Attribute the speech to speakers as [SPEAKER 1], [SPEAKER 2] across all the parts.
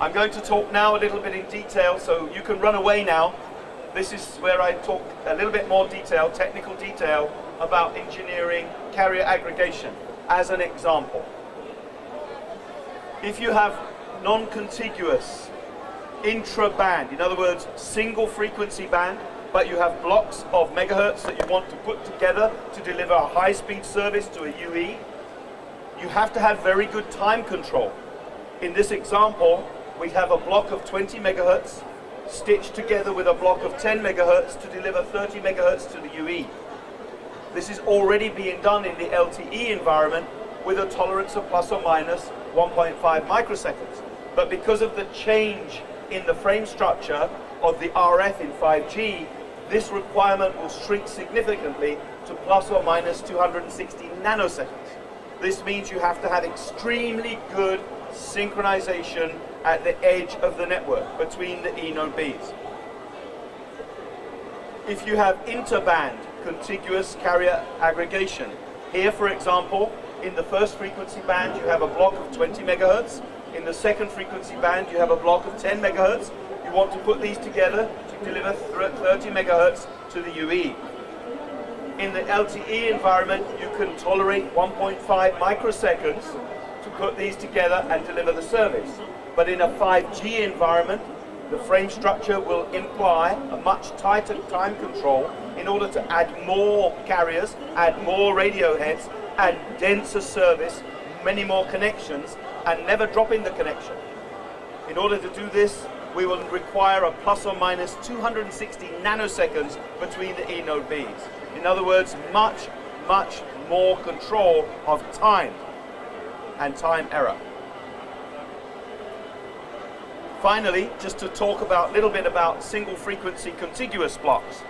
[SPEAKER 1] I'm going to talk now a little bit in detail, so you can run away now. This is where I talk a little bit more detail, technical detail, about engineering carrier aggregation as an example. If you have non-contiguous intra-band, in other words, single frequency band, but you have blocks of megahertz that you want to put together to deliver a high-speed service to a UE, you have to have very good time control. In this example, we have a block of 20 megahertz stitched together with a block of 10 megahertz to deliver 30 megahertz to the UE. This is already being done in the LTE environment with a tolerance of plus or minus 1.5 microseconds. But because of the change in the frame structure of the RF in 5G, this requirement will shrink significantly to plus or minus 260 nanoseconds. This means you have to have extremely good synchronization at the edge of the network between the E node Bs. If you have interband contiguous carrier aggregation, here for example, in the first frequency band you have a block of 20 megahertz, in the second frequency band you have a block of 10 megahertz, you want to put these together to deliver 30 megahertz to the UE. In the LTE environment you can tolerate 1.5 microseconds to put these together and deliver the service. But in a 5G environment, the frame structure will imply a much tighter time control in order to add more carriers, add more radio heads, add denser service, many more connections, and never dropping the connection. In order to do this, we will require a plus or minus 260 nanoseconds between the E node Bs. In other words, much more control of time and time error. Finally, just to talk a little bit about single frequency contiguous blocks.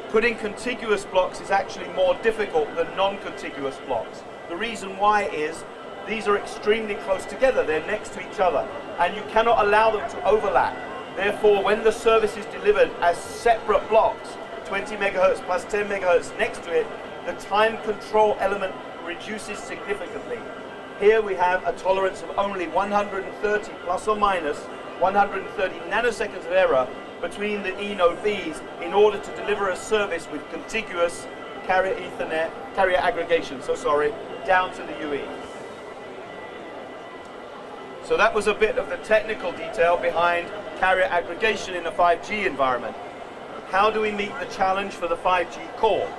[SPEAKER 1] Putting contiguous blocks is actually more difficult than non-contiguous blocks. The reason why is these are extremely close together, they're next to each other, and you cannot allow them to overlap. Therefore, when the service is delivered as separate blocks, 20 megahertz plus 10 megahertz next to it, the time control element reduces significantly. Here we have a tolerance of only 130 plus or minus 130 nanoseconds of error between the E node Bs in order to deliver a service with contiguous carrier aggregation, down to the UE. So that was a bit of the technical detail behind carrier aggregation in a 5G environment. How do we meet the challenge for the 5G core?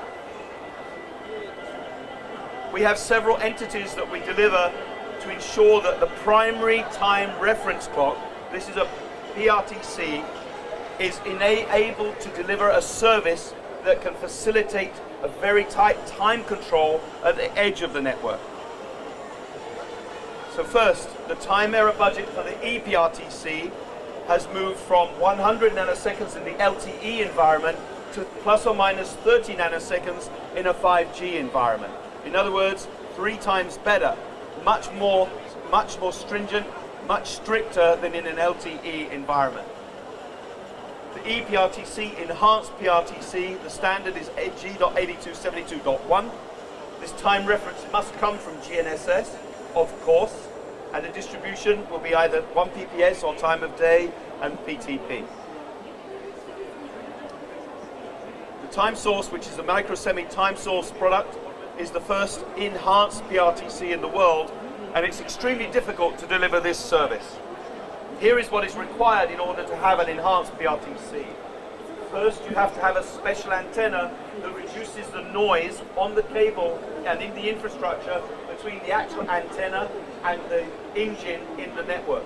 [SPEAKER 1] We have several entities that we deliver to ensure that the primary time reference clock, this is a PRTC, is able to deliver a service that can facilitate a very tight time control at the edge of the network. So first, the time error budget for the ePRTC has moved from 100 nanoseconds in the LTE environment to plus or minus 30 nanoseconds in a 5G environment. In other words, 3 times better, much more stringent, much stricter than in an LTE environment. The ePRTC, enhanced PRTC, the standard is G.8272.1. This time reference must come from GNSS, of course, and the distribution will be either 1 PPS or time of day and PTP. The time source, which is a microsemi time source product, is the first enhanced PRTC in the world, and it's extremely difficult to deliver this service. Here is what is required in order to have an enhanced PRTC. First, you have to have a special antenna that reduces the noise on the cable and in the infrastructure between the actual antenna and the engine in the network.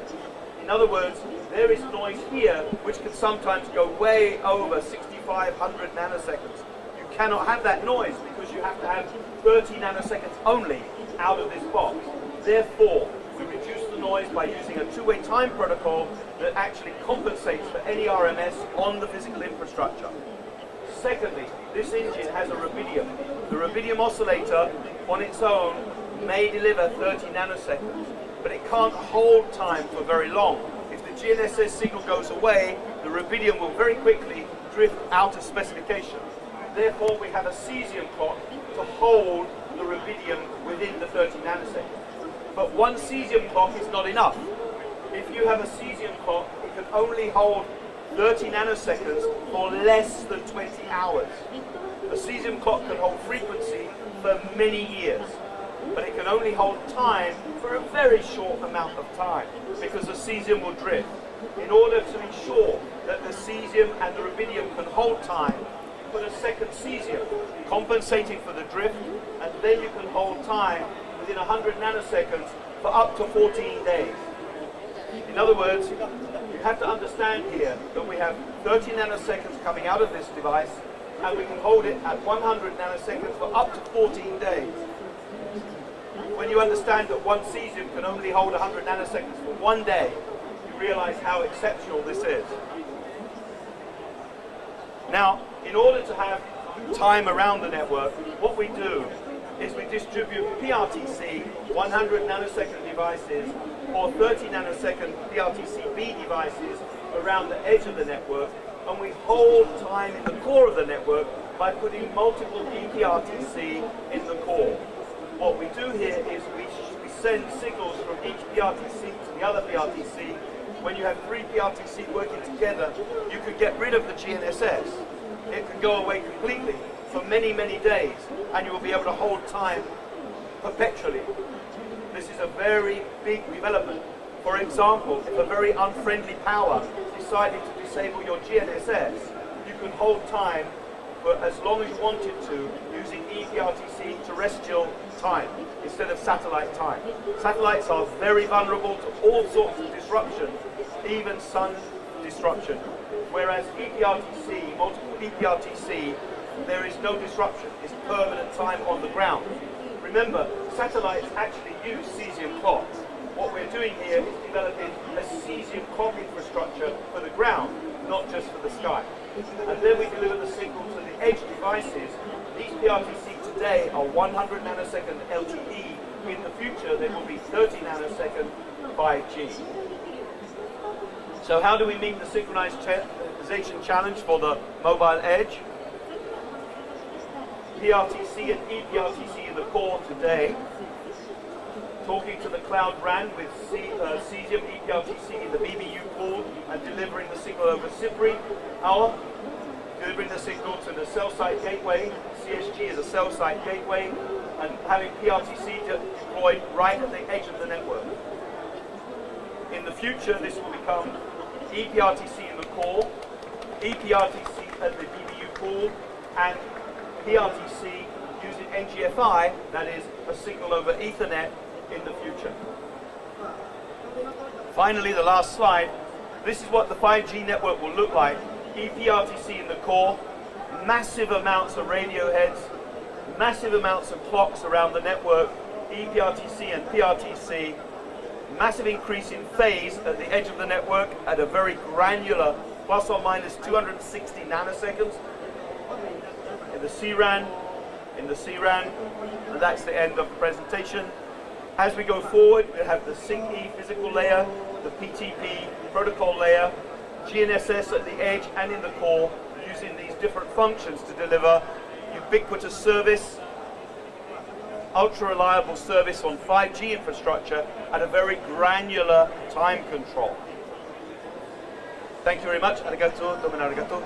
[SPEAKER 1] In other words, there is noise here which can sometimes go way over 6,500 nanoseconds. You cannot have that noise because you have to have 30 nanoseconds only out of this box. Therefore, we reduce the noise by using a two-way time protocol that actually compensates for any RMS on the physical infrastructure. Secondly, this engine has a rubidium. The rubidium oscillator on its own may deliver 30 nanoseconds, but it can't hold time for very long. If the GNSS signal goes away, the rubidium will very quickly drift out of specification. Therefore, we have a cesium clock to hold the rubidium within the 30 nanoseconds. But one cesium clock is not enough. if you have a cesium clock, it can only hold 30 nanoseconds for less than 20 hours. A cesium clock can hold frequency for many years, but it can only hold time for a very short amount of time because the cesium will drift. In order to ensure that the cesium and the rubidium can hold time, you put a second cesium, compensating for the drift, and then you can hold time within 100 nanoseconds for up to 14 days. In other words, you have to understand here that we have 30 nanoseconds coming out of this device, and we can hold it at 100 nanoseconds for up to 14 days. When you understand that one cesium can only hold 100 nanoseconds for 1 day, you realize how exceptional this is. Now, in order to have time around the network, what we do is we distribute PRTC 100 nanosecond devices or 30 nanosecond PRTC-B devices around the edge of the network, and we hold time in the core of the network by putting multiple ePRTC in the core. What we do here is we send signals from each PRTC to the other PRTC. When you have three PRTC working together, you could get rid of the GNSS. It could go away completely for many, many days, and you will be able to hold time perpetually. This is a very big development. For example, if a very unfriendly power decided to disable your GNSS, you can hold time for as long as you wanted to using ePRTC terrestrial time instead of satellite time. Satellites are very vulnerable to all sorts of disruption, even sun disruption. Whereas ePRTC, multiple ePRTC, there is no disruption. It's permanent time on the ground. Remember, satellites actually use cesium clocks. What we're doing here is developing a cesium clock infrastructure for the ground, not just for the sky. And then we deliver the signal to the edge devices. These PRTC today are 100 nanosecond LTE. In the future, they will be 30 nanosecond 5G. So how do we meet the synchronization challenge for the mobile edge? PRTC and ePRTC in the core today. Talking to the Cloud RAN with cesium ePRTC in the BBU pool and delivering the signal over CIFRI hour. Delivering the signal to the cell site gateway. CSG is a cell site gateway, and having PRTC deployed right at the edge of the network. In the future, this will become ePRTC in the core, ePRTC at the BBU pool, and PRTC using NGFI, that is a signal over Ethernet, in the future. Finally, the last slide. This is what the 5G network will look like. ePRTC in the core, massive amounts of radio heads, massive amounts of clocks around the network, ePRTC and PRTC, massive increase in phase at the edge of the network at a very granular plus or minus 260 nanoseconds. In the CRAN, and that's the end of the presentation. As we go forward, we have the SYNC-E physical layer, the PTP protocol layer, GNSS at the edge and in the core, using these different functions to deliver ubiquitous service, ultra-reliable service on 5G infrastructure at a very granular time control. Thank you very much. Arigato, domo arigato.